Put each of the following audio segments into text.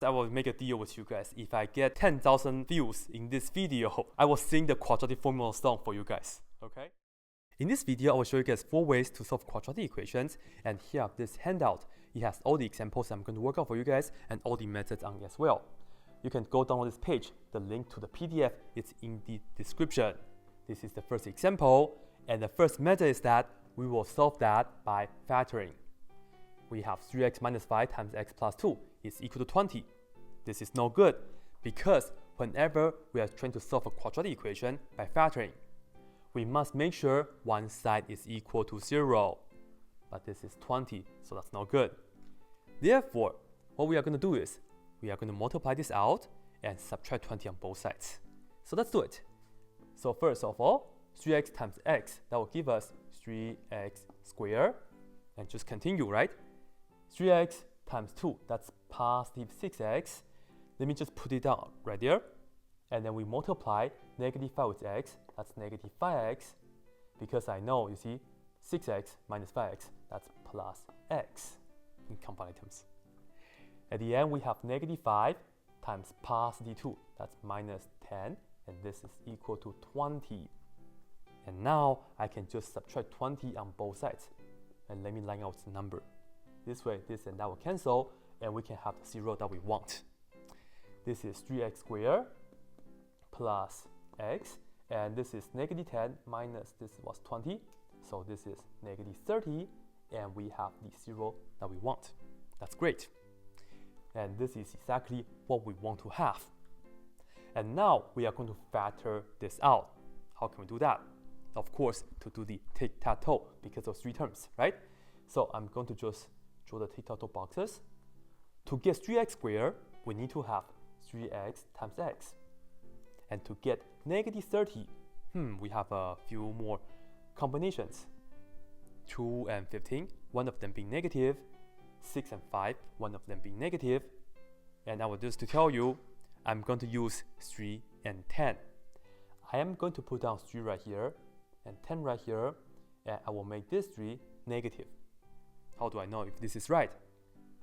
I will make a deal with you guys. If I get 10,000 views in this video, I will sing the quadratic formula song for you guys, okay? In this video, I will show you guys 4 ways to solve quadratic equations, and here are this handout. It has all the examples I'm going to work out for you guys and all the methods on it as well. You can go download this page. The link to the PDF is in the description. This is the first example, and the first method is that we will solve that by factoring. We have 3x minus 5 times x plus 2 is equal to 20. This is no good because whenever we are trying to solve a quadratic equation by factoring, we must make sure one side is equal to 0. But this is 20, so that's no good. Therefore, what we are going to do is we are going to multiply this out and subtract 20 on both sides. So let's do it. So first of all, 3x times x, that will give us 3x squared. And just continue, right? 3x times 2, that's positive 6x. Let me just put it down right there. And then we multiply negative 5 with x, that's negative 5x. Because I know, you see, 6x minus 5x, that's plus x in compound terms. At the end, we have negative 5 times positive 2, that's minus 10. And this is equal to 20. And now I can just subtract 20 on both sides. And let me line out the number. This way, this and that will cancel, and we can have the 0 that we want. This is 3x squared plus x, and this is negative 10 minus this was 20. So this is negative 30, and we have the 0 that we want. That's great. And this is exactly what we want to have. And now we are going to factor this out. How can we do that? Of course, to do the tic-tac-toe because of 3 terms, right? So I'm going to just draw the tic-tac-toe boxes. To get 3x squared, we need to have 3x times x. And to get negative 30, we have a few more combinations. 2 and 15, one of them being negative. 6 and 5, one of them being negative. And I will just to tell you, I'm going to use 3 and 10. I am going to put down 3 right here and 10 right here, and I will make this 3 negative. How do I know if this is right?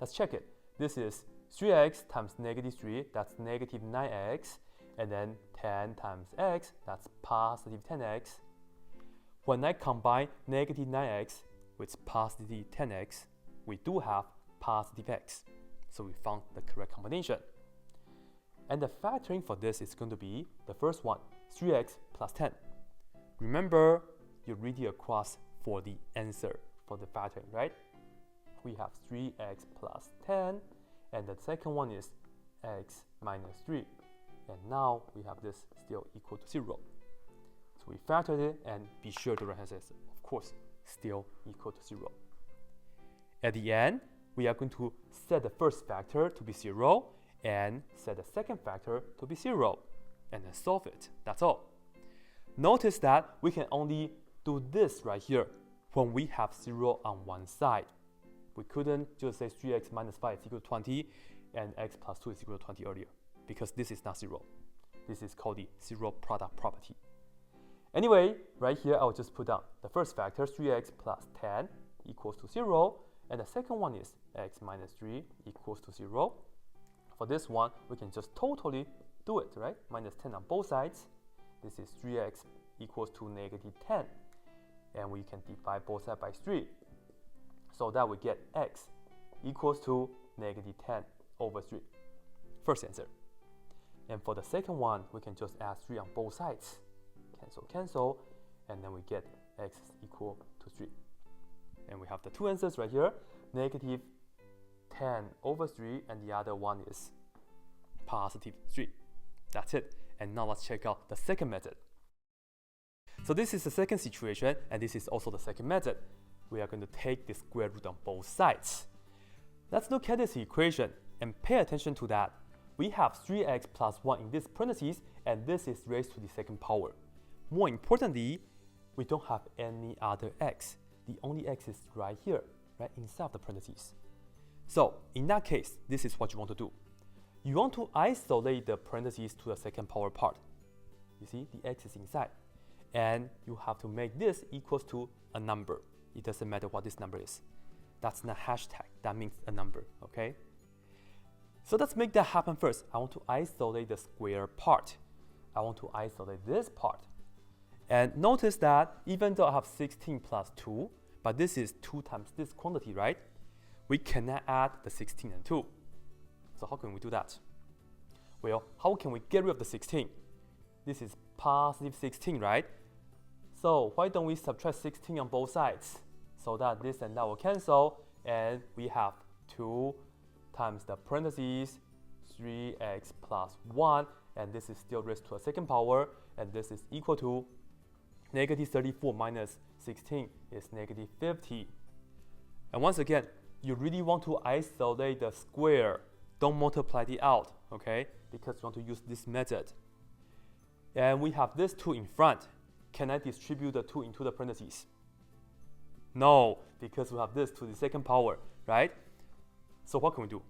Let's check it. This is 3x times negative 3, that's negative 9x, and then 10 times x, that's positive 10x. When I combine negative 9x with positive 10x, we do have positive x. So we found the correct combination. And the factoring for this is going to be the first one, 3x plus 10. Remember, you read it across for the answer for the factoring, right? We have 3x plus 10, and the second one is x minus 3. And now we have this still equal to 0. So we factored it, and be sure the right answer is, of course, still equal to 0. At the end, we are going to set the first factor to be 0, and set the second factor to be 0, and then solve it. That's all. Notice that we can only do this right here when we have 0 on one side. We couldn't just say 3x minus 5 is equal to 20 and x plus 2 is equal to 20 earlier, because this is not 0. This is called the 0 product property. Anyway, right here, I'll just put down the first factor, 3x plus 10 equals to 0, and the second one is x minus 3 equals to 0. For this one, we can just totally do it, right? Minus 10 on both sides. This is 3x equals to negative 10. And we can divide both sides by 3. So that we get x equals to negative 10 over 3. First answer. And for the second one, we can just add 3 on both sides. Cancel, cancel. And then we get x equal to 3. And we have the 2 answers right here. Negative 10 over 3, and the other one is positive 3. That's it. And now let's check out the second method. So this is the second situation, and this is also the second method. We are going to take the square root on both sides. Let's look at this equation and pay attention to that. We have 3x plus 1 in this parentheses, and this is raised to the second power. More importantly, we don't have any other x. The only x is right here, right inside of the parentheses. So in that case, this is what you want to do. You want to isolate the parentheses to the second power part. You see, the x is inside. And you have to make this equals to a number. It doesn't matter what this number is. That's not hashtag. That means a number, okay? So let's make that happen first. I want to isolate the square part. I want to isolate this part. And notice that even though I have 16 plus 2, but this is 2 times this quantity, right? We cannot add the 16 and 2. So how can we do that? Well, how can we get rid of the 16? This is positive 16, right? So why don't we subtract 16 on both sides so that this and that will cancel, and we have 2 times the parentheses 3x plus 1, and this is still raised to a second power, and this is equal to negative 34 minus 16 is negative 50. And once again, you really want to isolate the square. Don't multiply it out, okay? Because you want to use this method. And we have this 2 in front. Can I distribute the 2 into the parentheses? No, because we have this to the second power, right? So what can we do?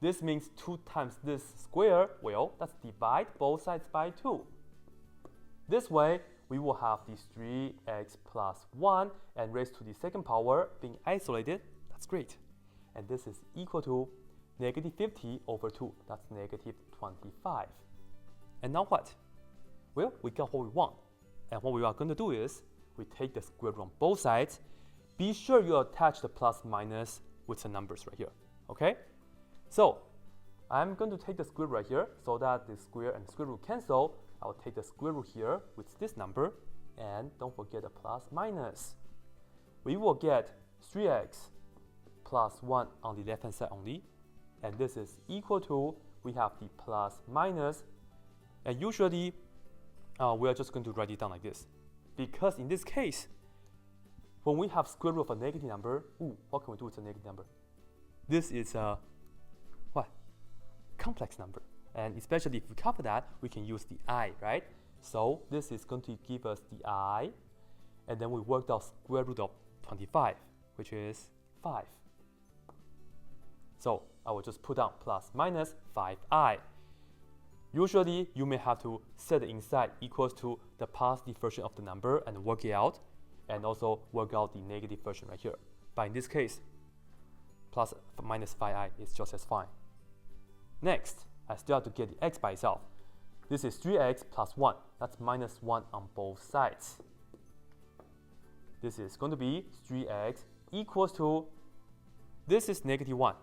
This means 2 times this square. Well, let's divide both sides by 2. This way, we will have this 3x plus 1 and raised to the second power being isolated. That's great. And this is equal to negative 50 over 2. That's negative 25. And now what? Well, we got what we want. And what we are going to do is, we take the square root on both sides. Be sure you attach the plus minus with the numbers right here, okay? So, I'm going to take the square root right here so that the square and square root cancel. I will take the square root here with this number, and don't forget the plus minus. We will get 3x plus 1 on the left hand side only, and this is equal to, we have the plus minus, and usually we are just going to write it down like this, because in this case, when we have square root of a negative number, what can we do with a negative number? This is a what? Complex number. And especially if we cover that, we can use the I, right? So this is going to give us the I, and then we worked out square root of 25, which is 5. So I will just put down plus minus 5i. Usually, you may have to set the inside equals to the positive version of the number and work it out, and also work out the negative version right here. But in this case, plus minus 5i is just as fine. Next, I still have to get the x by itself. This is 3x plus 1. That's minus 1 on both sides. This is going to be 3x equals to, this is negative 1,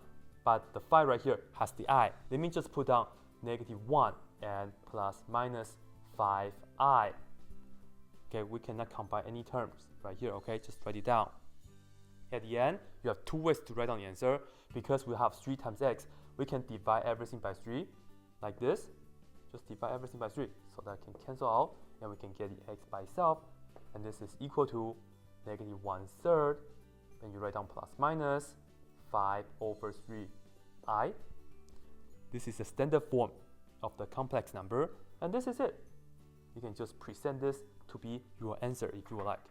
but the 5 right here has the I. Let me just put down negative 1 and plus minus 5i. Okay, we cannot combine any terms right here, okay? Just write it down. At the end, you have 2 ways to write down the answer. Because we have 3 times x, we can divide everything by 3, like this. Just divide everything by 3, so that can cancel out, and we can get the x by itself. And this is equal to negative 1/3, and you write down plus minus 5 over 3i. This is the standard form of the complex number, and this is it. You can just present this to be your answer if you would like.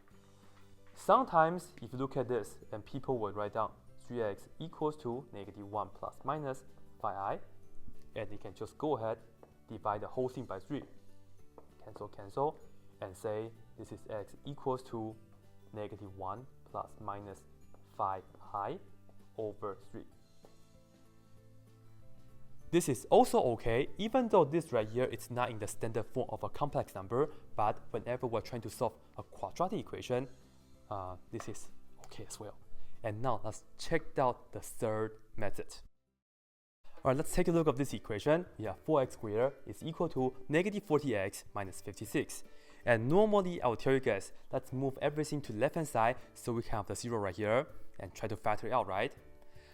Sometimes, if you look at this, and people will write down 3x equals to negative 1 plus minus 5i, and you can just go ahead, divide the whole thing by 3, cancel, cancel, and say this is x equals to negative 1 plus minus 5i over 3. This is also okay, even though this right here is not in the standard form of a complex number, but whenever we're trying to solve a quadratic equation, this is okay as well. And now let's check out the third method. Alright, let's take a look at this equation. We have 4x squared is equal to negative 40x minus 56. And normally I will tell you guys, let's move everything to the left hand side so we can have the 0 right here and try to factor it out, right?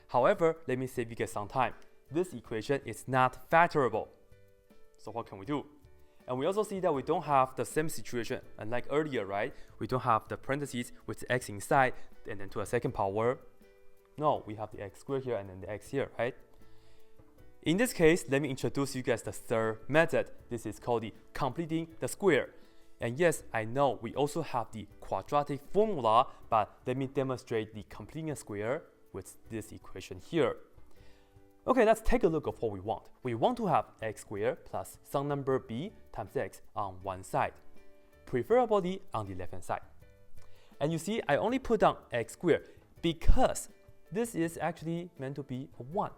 However, let me save you guys some time. This equation is not factorable. So what can we do? And we also see that we don't have the same situation, unlike earlier, right? We don't have the parentheses with x inside and then to a second power. No, we have the x squared here and then the x here, right? In this case, let me introduce you guys the third method. This is called the completing the square. And yes, I know we also have the quadratic formula, but let me demonstrate the completing a square with this equation here. Okay, let's take a look at what we want. We want to have x squared plus some number b times x on one side, preferably on the left hand side. And you see, I only put down x squared because this is actually meant to be a 1.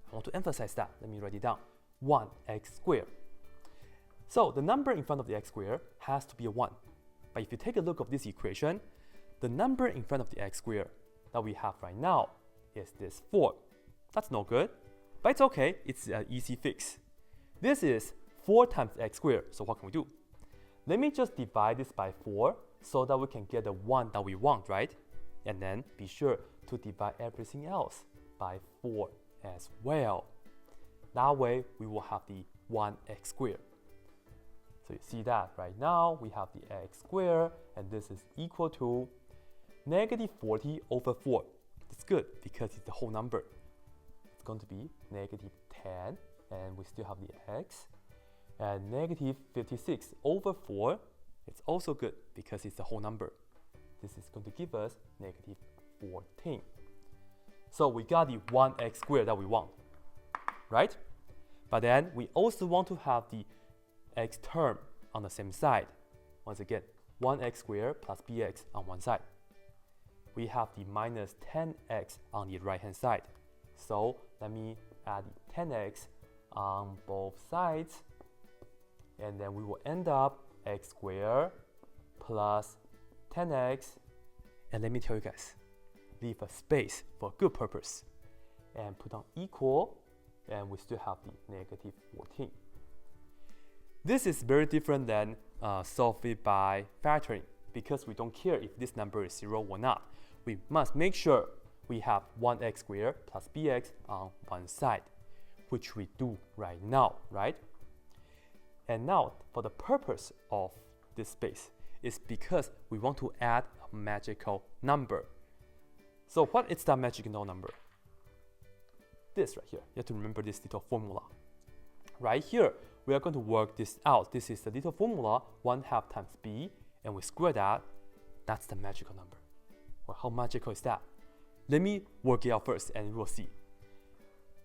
I want to emphasize that. Let me write it down. 1x squared. So the number in front of the x squared has to be a 1. But if you take a look at this equation, the number in front of the x squared that we have right now is this 4. That's no good, but it's okay. It's an easy fix. This is 4 times x squared, so what can we do? Let me just divide this by 4 so that we can get the 1 that we want, right? And then be sure to divide everything else by 4 as well. That way, we will have the 1x squared. So you see that right now, we have the x squared, and this is equal to negative 40 over 4. That's good because it's the whole number. It's going to be negative 10, and we still have the x. And negative 56 over 4, it's also good because it's the whole number. This is going to give us negative 14. So we got the 1x squared that we want, right? But then we also want to have the x term on the same side. Once again, 1x squared plus bx on one side. We have the minus 10x on the right hand side. So let me add the 10x on both sides. And then we will end up x squared plus 10x. And let me tell you guys, leave a space for a good purpose. And put on equal, and we still have the negative 14. This is very different than solve it by factoring, because we don't care if this number is 0 or not. We must make sure we have 1x squared plus bx on one side, which we do right now, right? And now, for the purpose of this space, is because we want to add a magical number. So what is that magical number? This right here. You have to remember this little formula. Right here, we are going to work this out. This is the little formula, 1/2 times b, and we square that. That's the magical number. Well, how magical is that? Let me work it out first, and we'll see.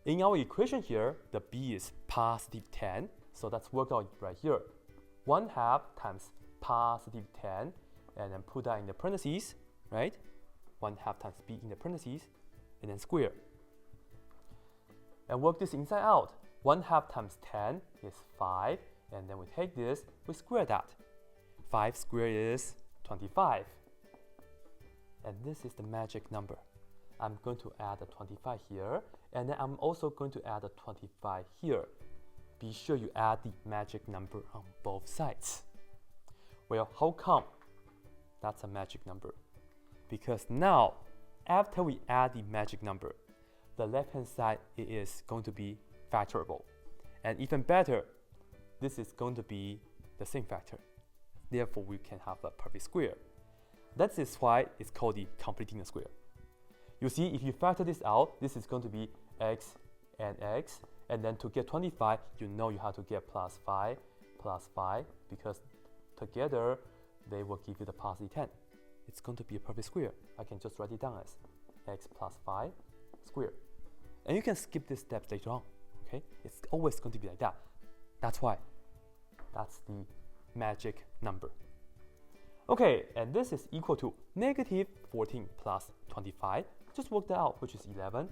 In our equation here, the b is positive 10, so let's work out right here. 1/2 times positive 10, and then put that in the parentheses, right? 1/2 times b in the parentheses, and then square. And work this inside out. 1/2 times 10 is 5, and then we take this, we square that. 5 squared is 25. And this is the magic number. I'm going to add a 25 here, and then I'm also going to add a 25 here. Be sure you add the magic number on both sides. Well, how come that's a magic number? Because now, after we add the magic number, the left-hand side is going to be factorable. And even better, this is going to be the same factor. Therefore, we can have a perfect square. That is why it's called the completing the square. You see, if you factor this out, this is going to be x, and then to get 25, you know you have to get plus 5, because together, they will give you the positive 10. It's going to be a perfect square. I can just write it down as x plus 5 squared. And you can skip these steps later on, okay? It's always going to be like that. That's why. That's the magic number. Okay, and this is equal to negative 14 plus 25. Just work that out, which is 11.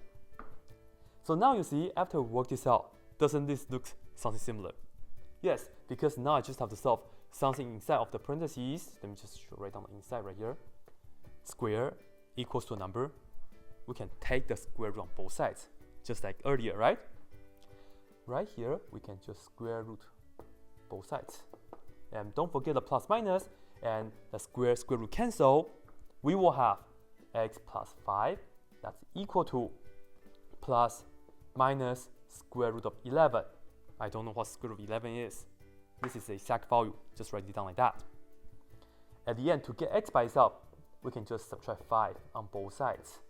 So now you see, after we work this out, doesn't this look something similar? Yes, because now I just have to solve something inside of the parentheses. Let me just write down the inside right here. Square equals to a number. We can take the square root on both sides, just like earlier, right? Right here, we can just square root both sides. And don't forget the plus minus, and the square root cancel. We will have x plus 5, that's equal to plus minus square root of 11. I don't know what square root of 11 is. This is the exact value, just write it down like that. At the end, to get x by itself, we can just subtract 5 on both sides.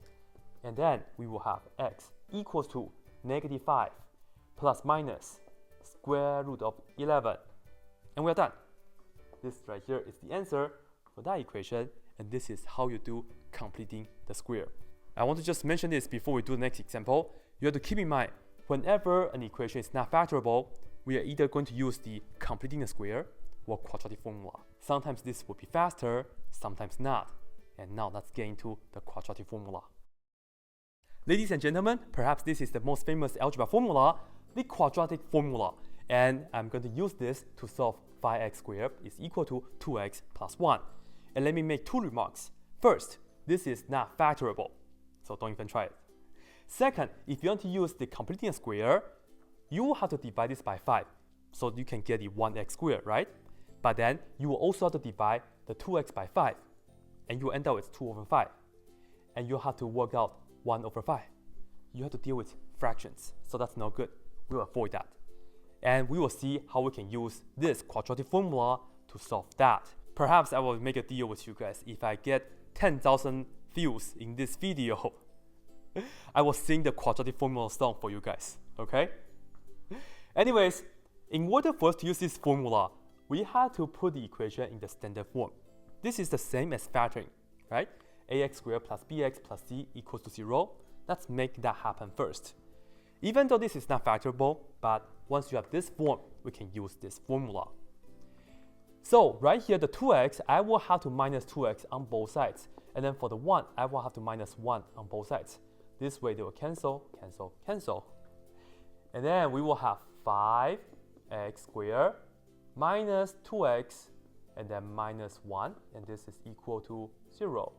And then we will have x equals to negative 5 plus minus square root of 11. And we're done. This right here is the answer for that equation, and this is how you do completing the square. I want to just mention this before we do the next example. You have to keep in mind, whenever an equation is not factorable, we are either going to use the completing the square or quadratic formula. Sometimes this will be faster, sometimes not. And now let's get into the quadratic formula. Ladies and gentlemen, perhaps this is the most famous algebra formula, the quadratic formula. And I'm going to use this to solve 5x squared is equal to 2x plus 1. And let me make two remarks. First, this is not factorable, so don't even try it. Second, if you want to use the completing square, you will have to divide this by 5, so you can get the 1x squared, right? But then you will also have to divide the 2x by 5, and you end up with 2 over 5. And you have to work out 1 over 5. You have to deal with fractions, so that's not good. We'll avoid that. And we will see how we can use this quadratic formula to solve that. Perhaps I will make a deal with you guys. If I get 10,000 views in this video, I will sing the quadratic formula song for you guys, okay? Anyways, in order for us to use this formula, we had to put the equation in the standard form. This is the same as factoring, right? ax squared plus bx plus c equals to 0. Let's make that happen first. Even though this is not factorable, but once you have this form, we can use this formula. So right here, the 2x, I will have to minus 2x on both sides. And then for the 1, I will have to minus 1 on both sides. This way they will cancel, cancel, cancel. And then we will have 5x squared minus 2x and then minus 1. And this is equal to 0.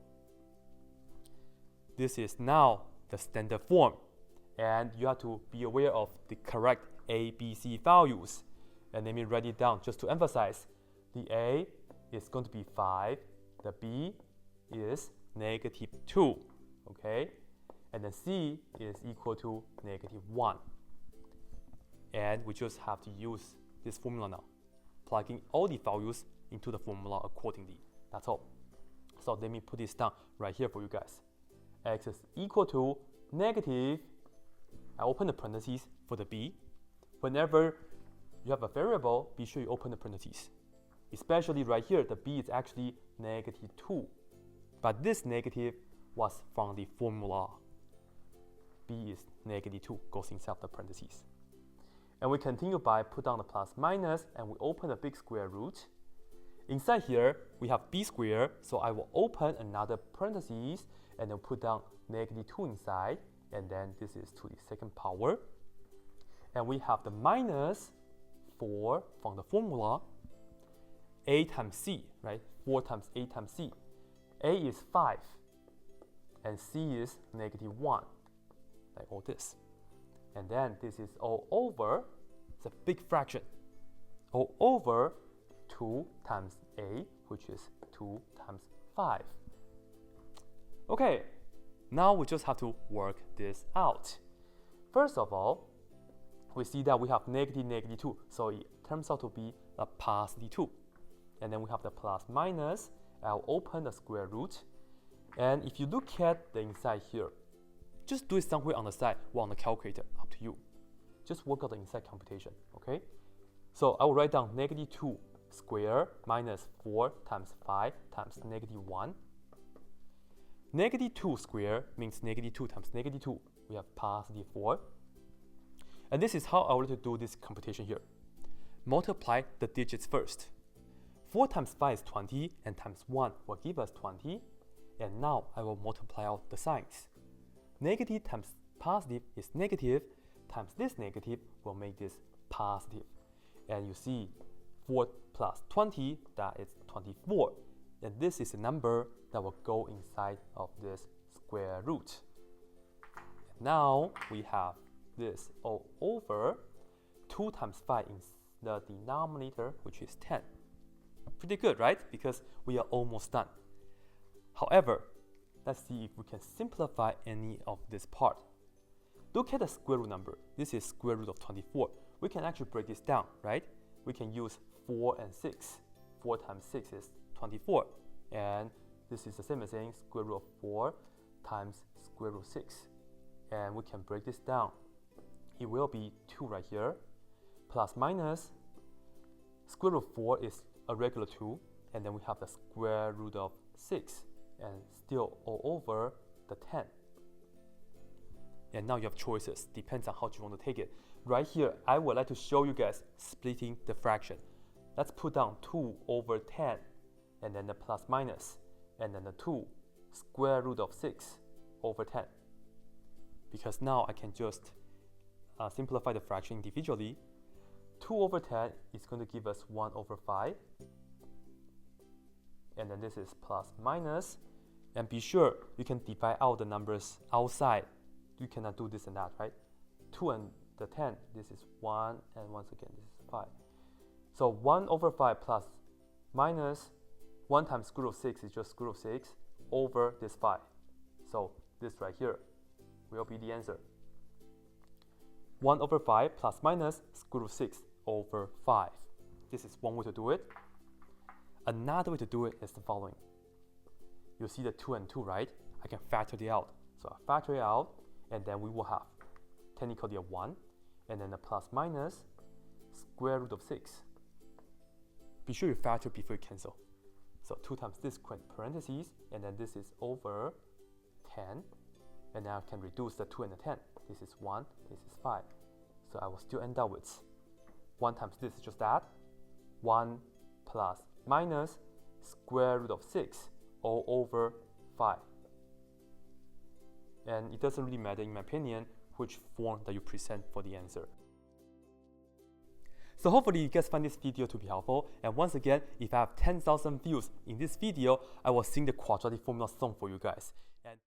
This is now the standard form. And you have to be aware of the correct A, B, C values. And let me write it down just to emphasize. The A is going to be 5. The B is negative 2. Okay? And then C is equal to negative 1. And we just have to use this formula now, plugging all the values into the formula accordingly. That's all. So let me put this down right here for you guys. X is equal to negative, I open the parentheses for the B. Whenever you have a variable, be sure you open the parentheses. Especially right here, the B is actually negative 2. But this negative was from the formula. B is negative 2, goes inside the parentheses. And we continue by put down the plus minus, and we open the big square root. Inside here, we have b squared, so I will open another parentheses, and then put down negative 2 inside, and then this is to the second power. And we have the minus 4 from the formula, a times c, right? 4 times a times c. A is 5, and c is negative 1, like all this. And then this is all over, it's a big fraction, all over 2 times a, which is 2 times 5. Okay, now we just have to work this out. First of all, we see that we have negative, negative 2, so it turns out to be a positive 2. And then we have the plus minus. I'll open the square root. And if you look at the inside here, just do it somewhere on the side or on the calculator, up to you. Just work out the inside computation, okay? So I will write down negative 2 squared minus 4 times 5 times negative 1. Negative 2 squared means negative 2 times negative 2. We have positive 4. And this is how I want to do this computation here. Multiply the digits first. 4 times 5 is 20, and times 1 will give us 20. And now I will multiply out the signs. Negative times positive is negative, times this negative will make this positive. And you see 4 plus 20, that is 24. And this is a number that will go inside of this square root. And now we have this all over 2 times 5 in the denominator, which is 10. Pretty good, right? Because we are almost done. However, let's see if we can simplify any of this part. Look at the square root number. This is square root of 24. We can actually break this down, right? We can use 4 and 6. 4 times 6 is 24. And this is the same as saying square root of 4 times square root 6. And we can break this down. It will be 2 right here. Plus minus, square root of 4 is a regular 2. And then we have the square root of 6. And still all over the 10. And now you have choices, depends on how you want to take it. Right here, I would like to show you guys splitting the fraction. Let's put down 2 over 10, and then the plus minus, and then the 2 square root of 6 over 10. because now I can just simplify the fraction individually. 2 over 10 is going to give us 1 over 5. And then this is plus minus. And be sure you can divide out the numbers outside. You cannot do this and that, right? 2 and the 10, this is 1, and once again, this is 5. So 1 over 5 plus minus 1 times square root of 6 is just square root of 6 over this 5. So this right here will be the answer. 1 over 5 plus minus square root of 6 over 5. This is one way to do it. Another way to do it is the following. You see the 2 and 2, right? I can factor it out. So I factor it out, and then we will have technically a 1, and then a plus minus square root of 6. Be sure you factor before you cancel. So 2 times this parentheses, and then this is over 10. And now I can reduce the 2 and the 10. This is 1, this is 5. So I will still end up with 1 times this is just that. 1 plus minus square root of 6 all over 5. And it doesn't really matter, in my opinion, which form that you present for the answer. So hopefully you guys find this video to be helpful. And once again, if I have 10,000 views in this video, I will sing the quadratic formula song for you guys. And